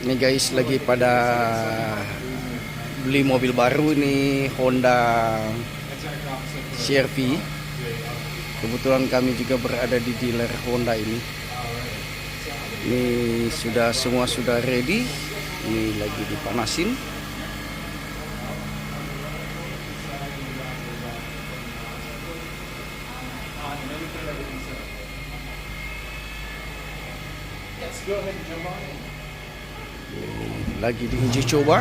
Ini guys lagi pada beli mobil baru nih, Honda CRV. Kebetulan kami juga berada di dealer Honda ini. Ini semua sudah ready. Ini lagi dipanasin. Lagi diuji coba.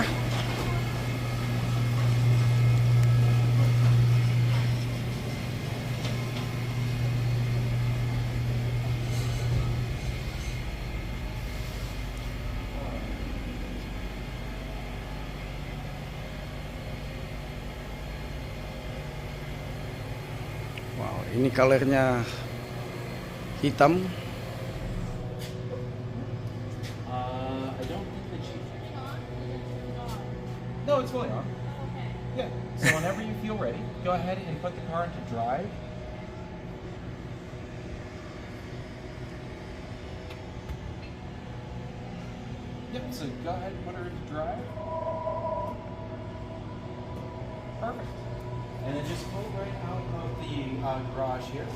Wow, ini colornya hitam. No, it's fully on. Yeah. So whenever you feel ready, go ahead and put the car into drive. Yep. So go ahead and put her into drive. Perfect. And then just pull right out of the garage here.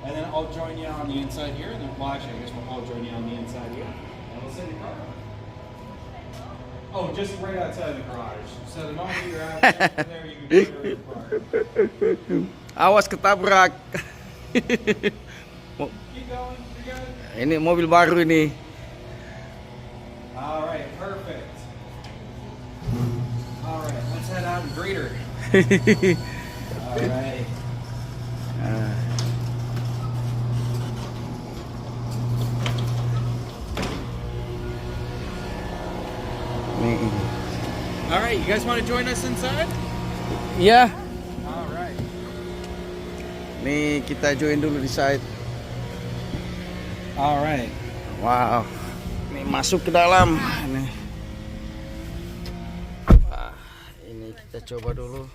And then I'll join you on the inside here. And then, well, actually, I guess I'll join you on the inside here. And we'll send the car. Oh, just right outside the garage. So the moment you're out there, you can go to the car. Awas ketabrak. Keep going. You're good. Ini mobil baru ini. All right, perfect. All right, let's head out and greet her. All right. All right, you guys want to join us inside? Iya. All right. Nih kita join dulu di side. All right. Wow. Ini masuk ke dalam. Ini kita coba dulu.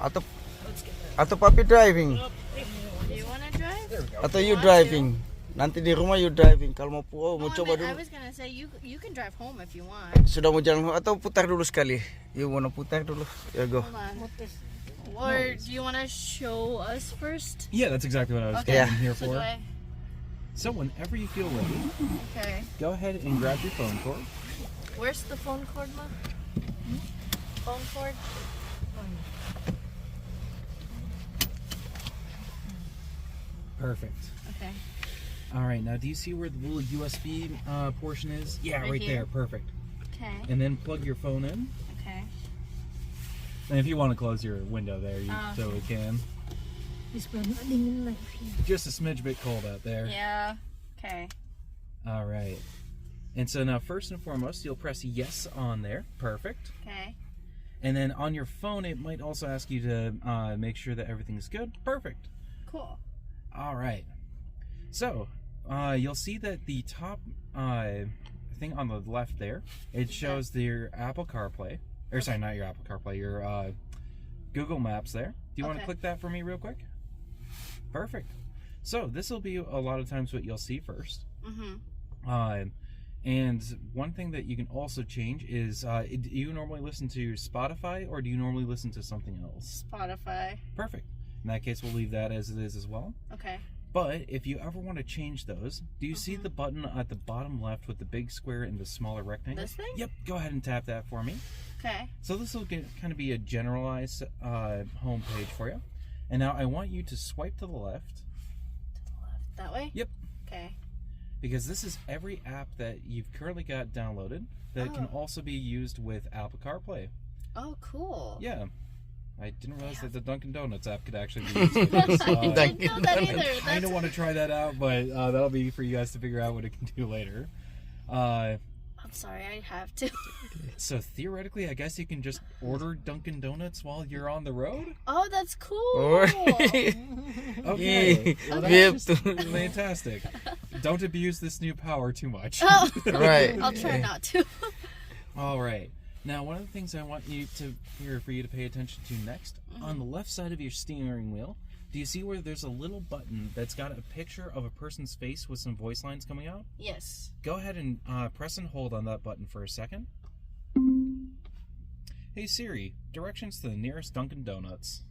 Atau papi driving? Do you wanna drive? Atau you driving? Nanti di rumah you driving. Kalau mau mau coba I dulu. was gonna say you can drive home if you want. Sudah mau jalan atau putar dulu sekali? You wanna putar dulu? Ya go. Hold on. Or do you wanna show us first? Yeah, that's exactly what I was Okay. Yeah. here So for. do I? So whenever you feel ready, Okay. go ahead and grab your phone cord. Where's the phone cord, Ma? Phone cord? Perfect. Okay. All right, now do you see where the little USB portion is? Yeah, Right right here. there. Perfect. Okay. And then plug your phone in. Okay. And if you want to close your window there, you Oh. totally can. Just a smidge bit cold out there. Yeah. Okay. All right. And so now, first and foremost, you'll press yes on there. Perfect. Okay. And then on your phone, it might also ask you to make sure that everything's good. Perfect. Cool. All right. So you'll see that the top thing on the left there, it shows your Apple CarPlay. Or sorry, not your Apple CarPlay, your Google Maps there. Do you want to Okay. click that for me real quick? Perfect. So this will be a lot of times what you'll see first. Mm-hmm. And one thing that you can also change is, do you normally listen to Spotify or do you normally listen to something else? Spotify. Perfect. In that case, we'll leave that as it is as well. Okay. But if you ever want to change those, do you see the button at the bottom left with the big square and the smaller rectangle? This thing? Yep. Go ahead and tap that for me. Okay. So this will kind of be a generalized home page for you. And now I want you to swipe to the left. That way? Yep. Okay. Because this is every app that you've currently got downloaded that can Oh. also be used with Apple CarPlay. Oh, cool. Yeah. I didn't realize that the Dunkin' Donuts app could actually be used with I this. didn't know that either. I kind of want to try that out, but that'll be for you guys to figure out what it can do later. I'm sorry, I have to. So theoretically, I guess you can just order Dunkin' Donuts while you're on the road? Oh, that's cool. Okay. Well, We have that's to. just fantastic. Don't abuse this new power too much. Oh, Right. I'll try not to. All right. Now, one of the things I want you to for you to pay attention to next, on the left side of your steering wheel, do you see where there's a little button that's got a picture of a person's face with some voice lines coming out? Yes. Go ahead and press and hold on that button for a second. Hey Siri, directions to the nearest Dunkin' Donuts.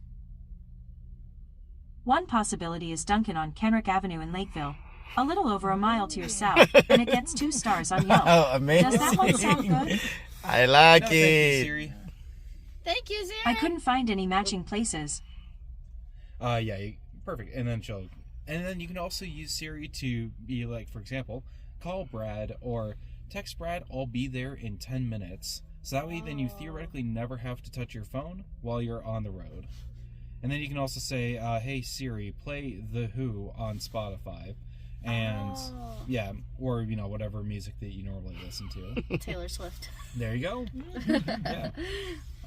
One possibility is Dunkin' on Kenrick Avenue in Lakeville. A little over a mile to your south, and it gets 2 stars on Yelp. Oh, amazing. Does that one sound good? I like No, thank you, it. Siri. Thank you, Siri. I couldn't find any matching places. Perfect. And then you can also use Siri to be like, for example, call Brad or text Brad, I'll be there in 10 minutes. So that way then you theoretically never have to touch your phone while you're on the road. And then you can also say, hey Siri, play The Who on Spotify. And or whatever music that you normally listen to. Taylor Swift. There you go.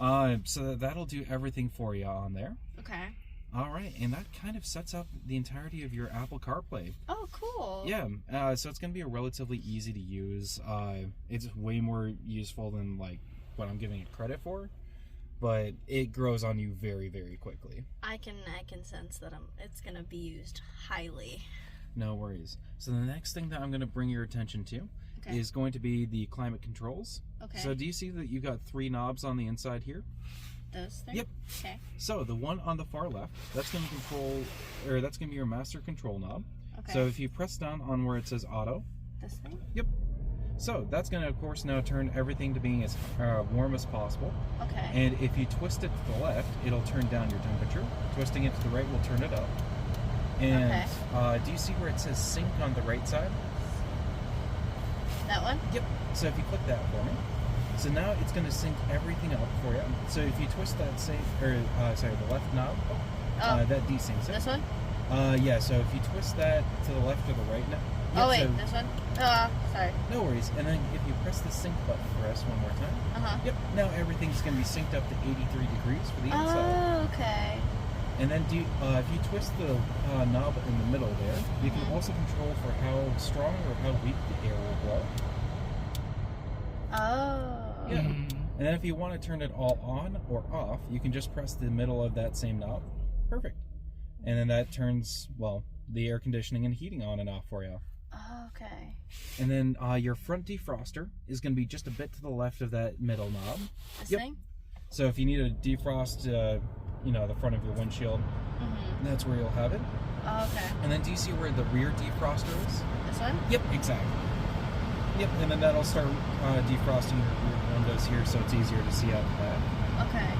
Yeah. So that'll do everything for you on there. Okay. All right, and that kind of sets up the entirety of your Apple CarPlay. Oh, cool. Yeah, so it's going to be a relatively easy to use. It's way more useful than like what I'm giving it credit for, but it grows on you very, very quickly. I can sense that it's gonna be used highly. No worries. So the next thing that I'm going to bring your attention to is going to be the climate controls. Okay. So do you see that you got 3 knobs on the inside here? Those things? Yep. Okay. So the one on the far left, that's going to be your master control knob. Okay. So if you press down on where it says auto, This thing? yep. So that's going to, of course, now turn everything to being as warm as possible. Okay. And if you twist it to the left, it'll turn down your temperature. Twisting it to the right will turn it up. And do you see where it says sync on the right side? That one? Yep. So if you click that for me. So now it's going to sync everything up for you. So if you twist that the left knob, that desyncs it. This one? Yeah, so if you twist that to the left or the right now. Oh, wait, so, this one? Sorry. No worries. And then if you press the sync button for us one more time. Uh-huh. Yep. Now everything's going to be synced up to 83 degrees for the inside. Oh, okay. And then if you twist the knob in the middle there, you can also control for how strong or how weak the air will blow. Oh. Yeah. And then if you want to turn it all on or off, you can just press the middle of that same knob. Perfect. And then that turns, the air conditioning and heating on and off for you. Oh, okay. And then your front defroster is going to be just a bit to the left of that middle knob. This Yep. thing? So if you need to defrost, the front of your windshield, that's where you'll have it. Oh, okay. And then do you see where the rear defroster is? This one? Yep, exactly. Yep, and then that'll start defrosting your rear windows here, so it's easier to see out the back. Okay.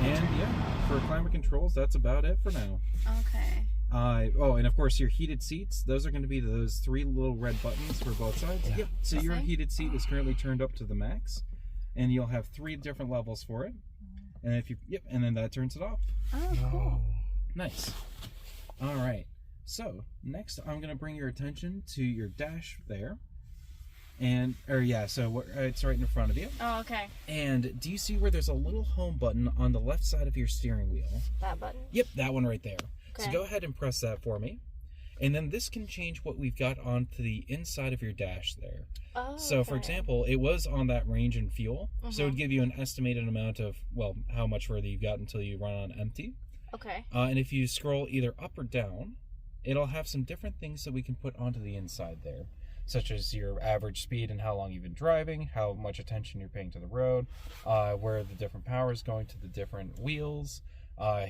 And yeah, for climate controls, that's about it for now. Okay. And of course your heated seats, those are going to be those 3 little red buttons for both sides. Yep. So your heated seat is currently turned up to the max, and you'll have 3 different levels for it. And and then that turns it off. Oh, cool. Nice. All right. So next, I'm going to bring your attention to your dash there, so it's right in front of you. Oh, okay. And do you see where there's a little home button on the left side of your steering wheel? That button? Yep, that one right there. Okay. So go ahead and press that for me. And then this can change what we've got onto the inside of your dash there. Oh, so for example, it was on that range and fuel. So it would give you an estimated amount of, how much further you've got until you run on empty. Okay. And if you scroll either up or down, it'll have some different things that we can put onto the inside there, such as your average speed and how long you've been driving, how much attention you're paying to the road, where the different power is going to the different wheels,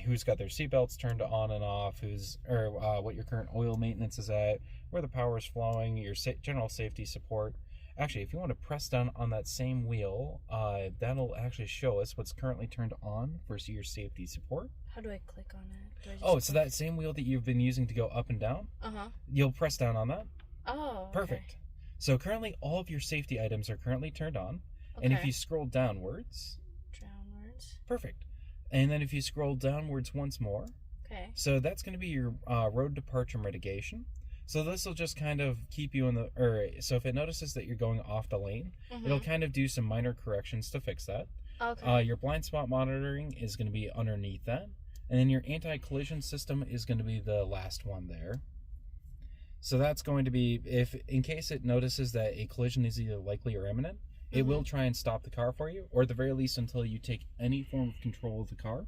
who's got their seatbelts turned on and off, what your current oil maintenance is at, where the power is flowing, your general safety support. Actually, if you want to press down on that same wheel, that'll actually show us what's currently turned on for your safety support. How do I click on it? So that same wheel that you've been using to go up and down, you'll press down on that. Oh, okay. Perfect. So currently all of your safety items are currently turned on. Okay. And if you scroll downwards. Perfect. And then if you scroll downwards once more. Okay. So that's going to be your road departure mitigation. So this will just kind of keep you so if it notices that you're going off the lane, it'll kind of do some minor corrections to fix that. Okay. Your blind spot monitoring is going to be underneath that. And then your anti-collision system is going to be the last one there. So that's going to be, in case it notices that a collision is either likely or imminent, it will try and stop the car for you, or at the very least until you take any form of control of the car.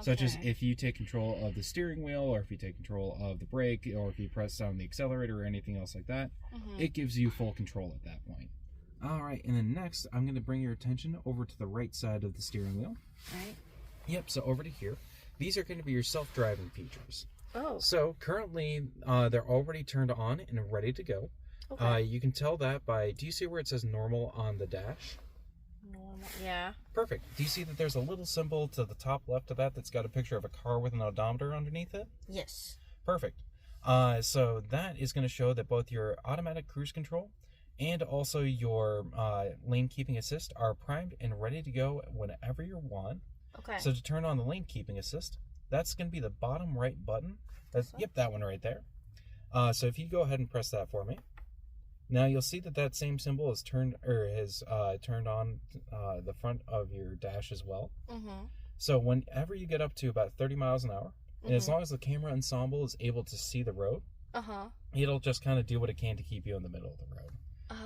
Such as if you take control of the steering wheel, or if you take control of the brake, or if you press down the accelerator or anything else like that, it gives you full control at that point. Alright, and then next, I'm going to bring your attention over to the right side of the steering wheel. Right. Yep, so over to here. These are going to be your self-driving features. Oh. So currently, they're already turned on and ready to go. Okay. You can tell that by, do you see where it says normal on the dash? Normal. Yeah. Perfect. Do you see that there's a little symbol to the top left of that that's got a picture of a car with an odometer underneath it? Yes. Perfect. So that is going to show that both your automatic cruise control and also your lane keeping assist are primed and ready to go whenever you want. Okay. So to turn on the lane keeping assist, that's going to be the bottom right button. Yep, that one right there. So if you go ahead and press that for me. Now you'll see that that same symbol is turned on the front of your dash as well. So whenever you get up to about 30 miles an hour, and as long as the camera ensemble is able to see the road, it'll just kind of do what it can to keep you in the middle of the road.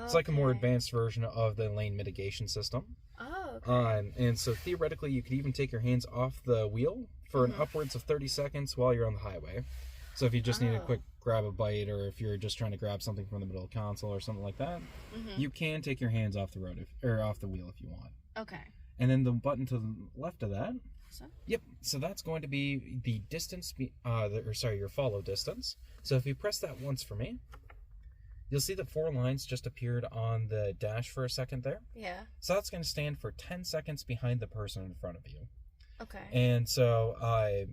It's like a more advanced version of the lane mitigation system. Oh, okay. And so theoretically, you could even take your hands off the wheel for an upwards of 30 seconds while you're on the highway. So if you just need a quick grab a bite, or if you're just trying to grab something from the middle of the console or something like that, you can take your hands off the road or off the wheel if you want. Okay. And then the button to the left of that. So? Yep. So that's going to be the distance, your follow distance. So if you press that once for me, you'll see that 4 lines just appeared on the dash for a second there. Yeah. So that's going to stand for 10 seconds behind the person in front of you. Okay. And so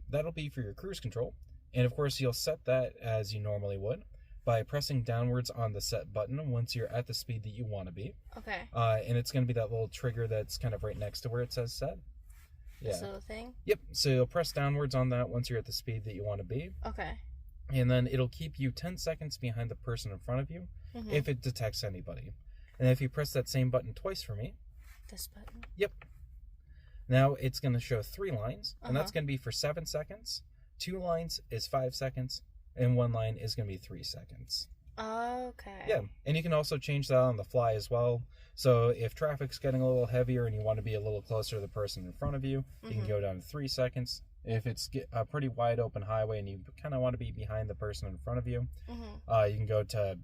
that'll be for your cruise control. And of course, you'll set that as you normally would by pressing downwards on the set button once you're at the speed that you want to be. Okay. And it's going to be that little trigger that's kind of right next to where it says set. Yeah. This little thing? Yep. So you'll press downwards on that once you're at the speed that you want to be. Okay. And then it'll keep you 10 seconds behind the person in front of you if it detects anybody. And if you press that same button twice for me. This button? Yep. Now it's going to show 3 lines, and that's going to be for 7 seconds. 2 lines is 5 seconds, and 1 line is going to be 3 seconds. Okay. Yeah, and you can also change that on the fly as well. So if traffic's getting a little heavier and you want to be a little closer to the person in front of you, you can go down to 3 seconds. If it's a pretty wide open highway and you kind of want to be behind the person in front of you, you can go to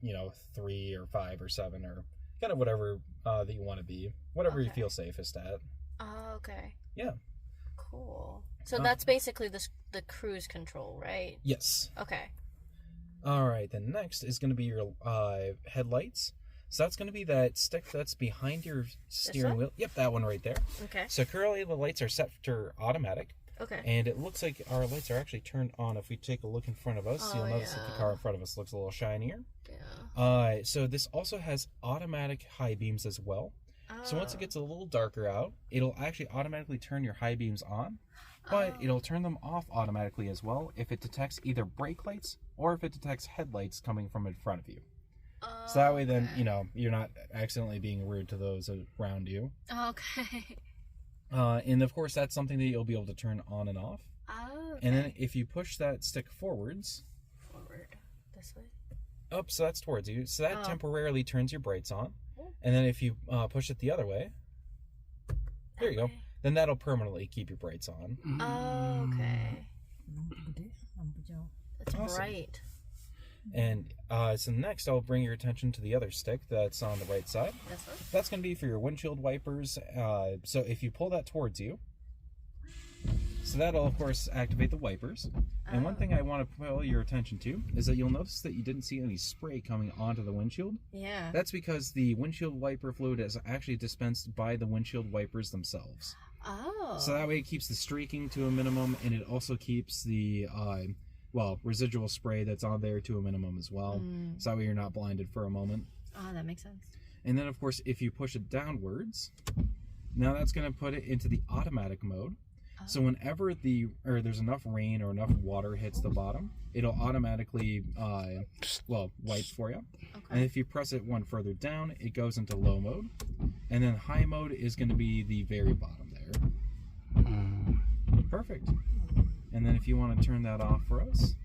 3 or 5 or 7 or kind of whatever that you want to be, whatever you feel safest at. Okay. Yeah. Cool. So that's basically the cruise control, right? Yes. Okay. All right. Then next is going to be your headlights. So that's going to be that stick that's behind your steering wheel. Yep, that one right there. Okay. So currently the lights are set to automatic. Okay. And it looks like our lights are actually turned on. If we take a look in front of us, you'll notice that the car in front of us looks a little shinier. Yeah. So this also has automatic high beams as well. So once it gets a little darker out, it'll actually automatically turn your high beams on, but it'll turn them off automatically as well if it detects either brake lights or if it detects headlights coming from in front of you. So that way then, you're not accidentally being rude to those around you. Okay. And of course, that's something that you'll be able to turn on and off. Okay. And then if you push that stick forwards. Forward. This way? Oh, so that's towards you. So that temporarily turns your brights on. And then if you push it the other way, there you go. Then that'll permanently keep your brights on. Okay. That's Awesome. bright. And so next I'll bring your attention to the other stick that's on the right side. This one? That's going to be for your windshield wipers. So if you pull that towards you, so that'll of course activate the wipers. And one thing I want to pull your attention to is that you'll notice that you didn't see any spray coming onto the windshield. Yeah. That's because the windshield wiper fluid is actually dispensed by the windshield wipers themselves. Oh. So that way it keeps the streaking to a minimum, and it also keeps the residual spray that's on there to a minimum as well. So that way you're not blinded for a moment. Oh, that makes sense. And then of course if you push it downwards, now that's going to put it into the automatic mode. So whenever there's enough rain or enough water hits the bottom, it'll automatically wipe for you. Okay. And if you press it one further down, it goes into low mode. And then high mode is going to be the very bottom there. Perfect. And then if you want to turn that off for us.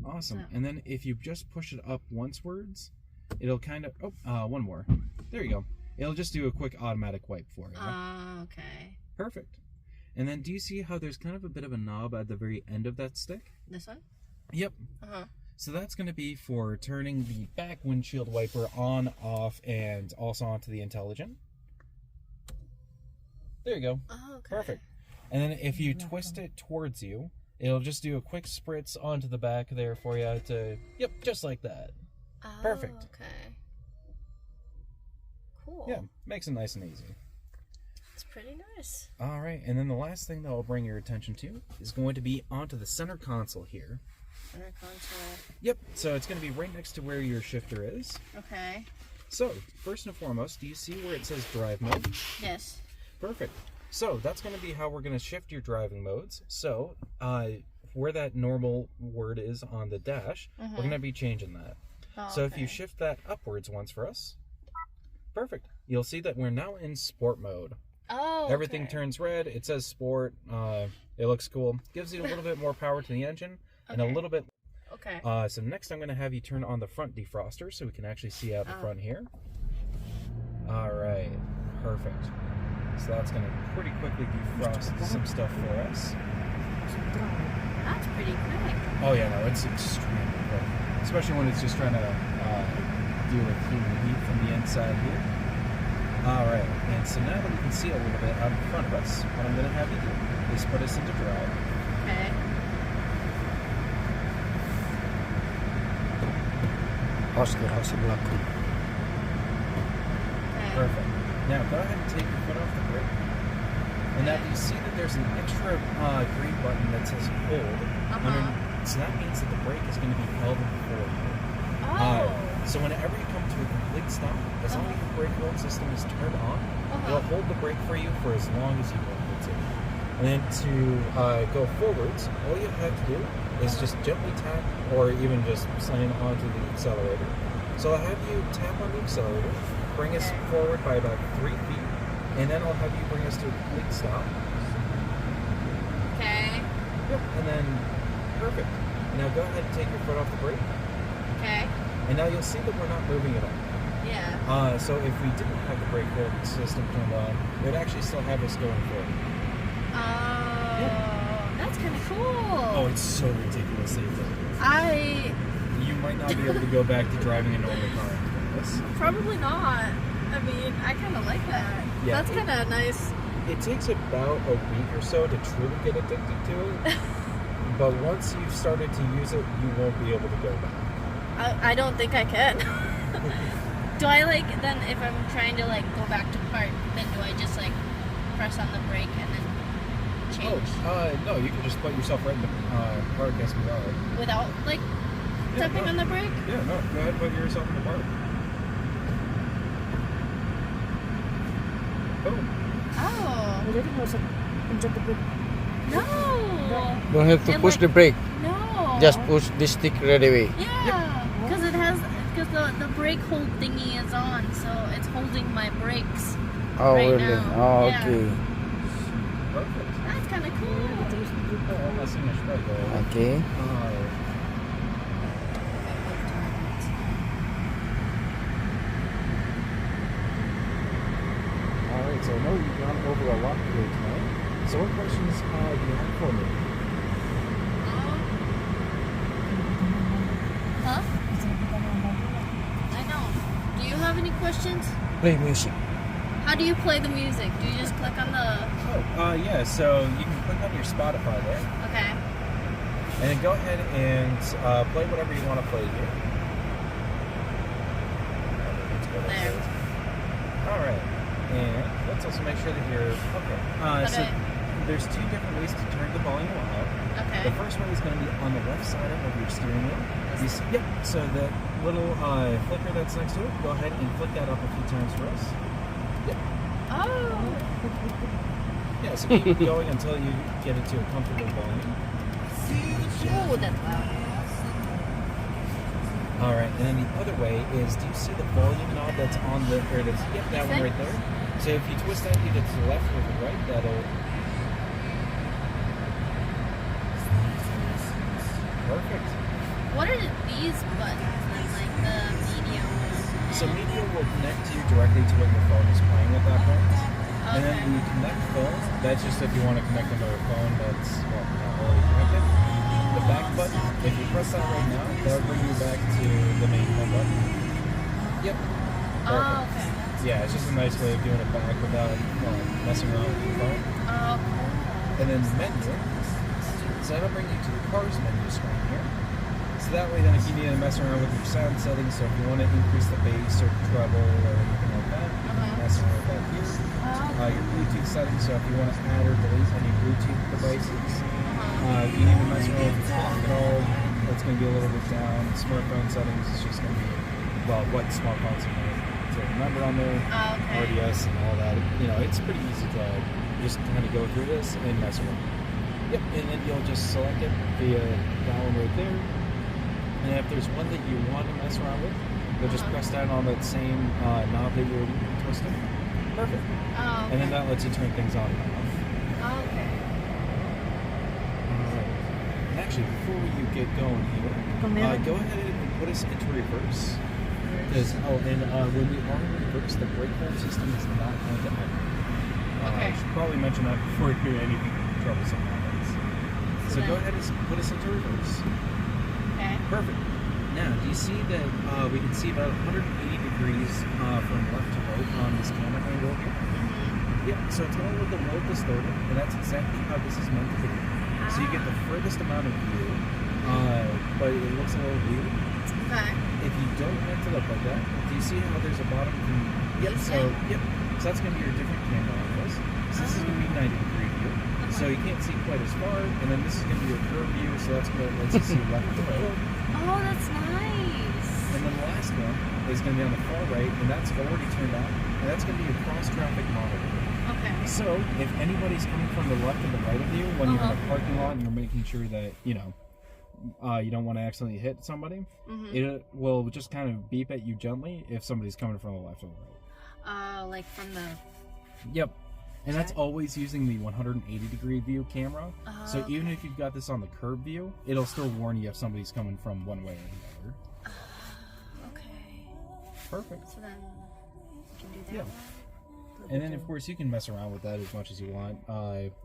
Awesome. And then if you just push it up oncewards, it'll kind of one more. There you go. It'll just do a quick automatic wipe for you. Okay. Perfect. And then do you see how there's kind of a bit of a knob at the very end of that stick? This one? Yep. Uh-huh. So that's going to be for turning the back windshield wiper on, off, and also onto the intelligent. There you go. Oh, okay. Perfect. And then if you twist it towards you, it'll just do a quick spritz onto the back there for you to, yep, just like that. Oh, Perfect. Okay. Cool. Yeah, makes it nice and easy. It's pretty nice. All right, and then the last thing that I'll bring your attention to is going to be onto the center console here. Center console. Yep, so it's going to be right next to where your shifter is. Okay. So, first and foremost, do you see where it says drive mode? Yes. Perfect. So, that's going to be how we're going to shift your driving modes. So, where that normal word is on the dash, we're going to be changing that. Oh, So, if you okay. shift that upwards once for us, perfect. You'll see that we're now in sport mode. Oh, Everything okay. turns red. It says sport. It looks cool. Gives you a little bit more power to the engine and a Okay. little bit. Okay. So next I'm going to have you turn on the front defroster so we can actually see out the front here. All right. Perfect. So that's going to pretty quickly defrost some stuff for us. That's pretty quick. Oh yeah, no, it's extremely quick. Especially when it's just trying to deal with heat from the inside here. All right, and so now that we can see a little bit out in front of us, what I'm going to have you do is put us into drive. Okay. Harus belakang. Okay. Perfect. Now go ahead and take your foot off the brake. And now you see that there's an extra green button that says hold. So that means that the brake is going to be held for you. Oh. So whenever you come to a complete stop, as long as your brake hold system is turned on, it'll hold the brake for you for as long as you want it to. And then to go forwards, all you have to do is just gently tap or even just slam onto the accelerator. So I'll have you tap on the accelerator, bring us forward by about 3 feet, and then I'll have you bring us to a complete stop. Okay. Yep, and then perfect. Now go ahead and take your foot off the brake. Okay. And now you'll see that we're not moving at all. Yeah. So if we didn't have the brake hold system turned on, it would actually still have us going forward. Oh, that's kind of cool. Oh, it's so ridiculously efficient. You might not be able to go back to driving a normal car after this. Probably not. I mean, I kind of like that. Yeah. That's kind of nice. It takes about a week or so to truly get addicted to it. But once you've started to use it, you won't be able to go back. I don't think I can. Do I then if I'm trying to go back to park, then do I just press on the brake and then change No, you can just put yourself right in the park SBR. without tapping on the brake? Yeah, no, go ahead and put yourself in the park. Boom. Oh. Jadi nggak usah pencet the brake. No. Don't have to And push the brake. No. Just push the stick right away. Yeah. Because the brake hold thingy is on, so it's holding my brakes. Oh, Right really? now. Oh, Yeah. okay. Perfect. That's kind of cool. Almost finished right there. Okay. Alright, so I know you've gone over a lot today tonight. So what questions do you have for me? Huh? I know. Do you have any questions? Play music. How do you play the music? Do you just click on the... Yeah, so you can click on your Spotify there, Okay. and then go ahead and play whatever you want to play here. There. Alright, and let's also make sure that you're... Okay. So Okay. there's 2 different ways to turn the volume up. Okay. The first one is going to be on the left side of your steering wheel. You see, yep, so that little flicker that's next to it, go ahead and flick that up a few times for us. Yep. Oh. Yeah, so keep going until you get it to a comfortable volume. Oh, that's loud. All right, and then the other way is, do you see the volume knob that's on the, or that's, yep, that one right there? So if you twist that either to the left or the right, that'll... Perfect. What are these buttons? Then, the medium So media will connect you directly to what your phone is playing at that point. And then Okay. the connect phone, that's just if you want to connect another phone that's not already connected. The back button, if you press that right now, that'll bring you back to the main home button. Yep. Oh, Perfect. okay. Yeah, it's just a nice way of doing it back without messing around with your phone. Oh, And then menu, so that'll bring you to the car's menu screen here. So that way then if you need to mess around with your sound settings, so if you want to increase the bass or treble or anything like that, you can mess around with that here. Your Bluetooth settings, so if you want to add or delete any Bluetooth devices. If you need to mess around with the clock at all, that's going to be a little bit down. Smartphone settings is just going to be, well, what smartphones you want to remember on there. okay. RDS and all that. You know, it's pretty easy to just kind of go through this and mess around. Yep, and then you'll just select it via that one right there. And if there's one that you want to mess around with, you'll just press down on that same knob that you're twisting. Perfect. Oh, okay. And then that lets you turn things on and off. Okay. Alright. And actually, before you get going here, go ahead and put us into reverse. Because, when we are in reverse, the brake hold system is not going to operate. Okay. I should probably mention that before you hear anything troublesome happens. So go ahead and put us into reverse. Okay. Perfect. Now, do you see that we can see about 180 degrees from left to right on this camera angle here? Yep, so it's going with the low distorted, and that's exactly how this is meant to be. So you get the furthest amount of view, but it looks a little weird. Okay. If you don't want it to look like that, do you see how there's a bottom? Yep, so that's going to be your different camera angles. So this is going to be 90 degree view. So you can't see quite as far, and then this is going to be your curve view, so that's going to let you see left to right. Oh, that's nice. And then the last one is going to be on the far right, and that's already turned on, and that's going to be your cross-traffic monitor. Okay. So if anybody's coming from the left and the right of you, when you're in a parking lot and you're making sure that, you know, you don't want to accidentally hit somebody, it will just kind of beep at you gently if somebody's coming from the left or the right. Like from the. Yep. And that's always using the 180 degree view camera. So even if you've got this on the curb view, it'll still warn you if somebody's coming from one way or the other. Okay. Perfect. So then you can do that. Yeah. And then, of course, you can mess around with that as much as you want.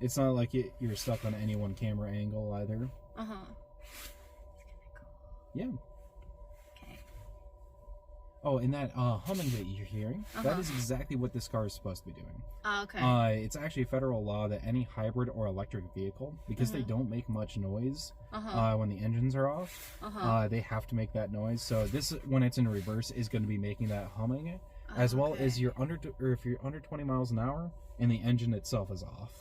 It's not like you're stuck on any one camera angle either. Yeah. Okay. Oh, and that humming that you're hearing, that is exactly what this car is supposed to be doing. Okay. It's actually federal law that any hybrid or electric vehicle, because they don't make much noise when the engines are off, they have to make that noise. So this, when it's in reverse, is going to be making that humming, as well as if you're under 20 miles an hour and the engine itself is off.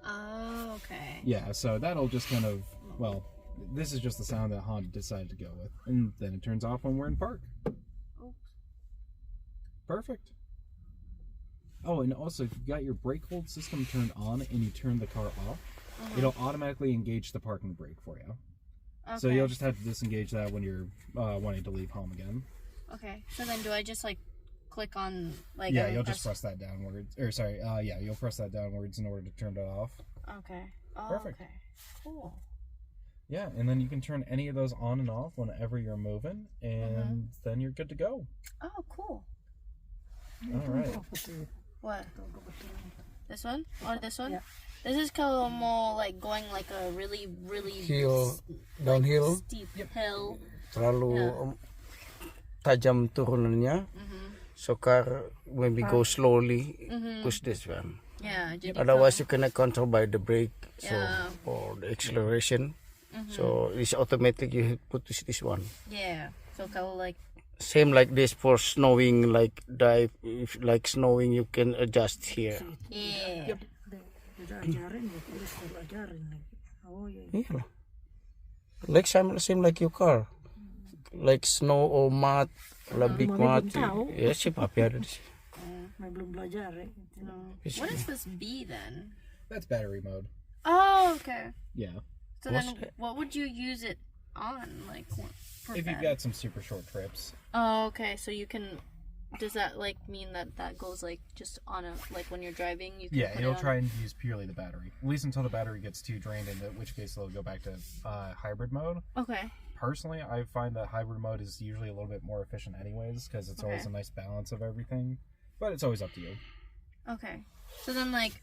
Oh, okay. Yeah, so that'll just kind of, well, this is just the sound that Honda decided to go with. And then it turns off when we're in park. Perfect. Oh, and also, if you've got your brake hold system turned on and you turn the car off, it'll automatically engage the parking brake for you. Okay. So you'll just have to disengage that when you're wanting to leave home again. Okay. So then do I just like click on like Yeah, you'll just press that downwards. Or sorry, yeah, you'll press that downwards in order to turn it off. Okay. Oh, Perfect. Okay. Cool. Yeah, and then you can turn any of those on and off whenever you're moving, and then you're good to go. Oh, cool. All right. What? This one or this one? Yeah. This is como like going like a really Hill, downhill, steep hill. terlalu tajam turunannya. So car, when we go slowly, push this one. Yeah. Otherwise, you cannot control by the brake, so Yeah. or the acceleration. So it's automatic. You put this one. Yeah. So kind of like. Same like this for snowing, like dive. If like snowing, you can adjust here. Yeah. Yeah. Like same like your car. Like snow or mud, big mud. Ya sih papi ada di sini. What is this B then? That's battery mode. Oh, okay. Yeah. So then, what would you use it on, like? For If you've got some super short trips. Oh, okay. So you can. Does that like mean that goes like just on a like when you're driving? You can Yeah, put it'll it on? try and use purely the battery. At least until the battery gets too drained, in which case it'll go back to hybrid mode. Okay. personally, I find that hybrid mode is usually a little bit more efficient anyways, because it's always a nice balance of everything. But it's always up to you. Okay. So then, like,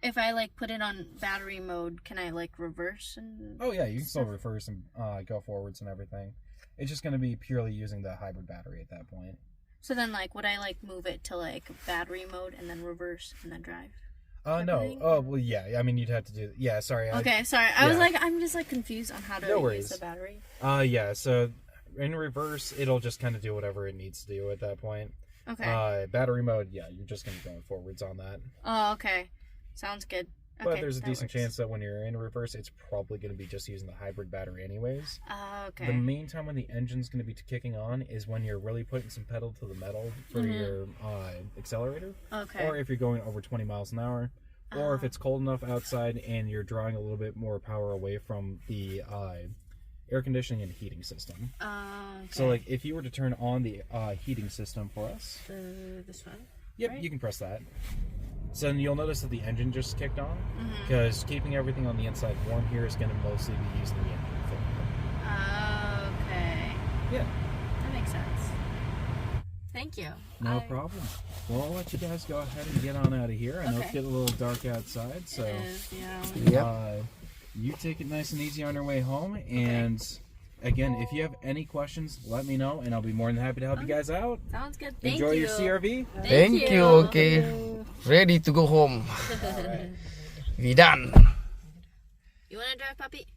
if I, like, put it on battery mode, can I, like, reverse and... Oh, yeah, you can still reverse and go forwards and everything. It's just going to be purely using the hybrid battery at that point. So then, like, would I, like, move it to, like, battery mode and then reverse and then drive? No. Oh, well, yeah. I mean, you'd have to do... Yeah, sorry. Okay, sorry. I was like, I'm just, like, confused on how to use the battery. Yeah, so in reverse, it'll just kind of do whatever it needs to do at that point. Okay. Battery mode, yeah, you're just going to go forwards on that. Oh, okay. Sounds good. But Okay, there's a decent works. chance that when you're in reverse, it's probably going to be just using the hybrid battery anyways. Okay. The main time when the engine's going to be kicking on is when you're really putting some pedal to the metal for your accelerator. Okay. Or if you're going over 20 miles an hour. Or if it's cold enough outside and you're drawing a little bit more power away from the air conditioning and heating system. Okay. So, like, if you were to turn on the heating system for us. This one? Yep, right? you can press that. So then you'll notice that the engine just kicked on, because keeping everything on the inside warm here is going to mostly be using the engine for. Okay. Yeah. That makes sense. Thank you. No problem. Well, I'll let you guys go ahead and get on out of here. I know it's Okay. getting a little dark outside, so It is, yeah. Yep. You take it nice and easy on your way home. And again, if you have any questions, let me know, and I'll be more than happy to help you guys out. Sounds good. Thank Enjoy you. your CRV. Thank you. Okay. Ready to go home. We done. You want to drive, puppy?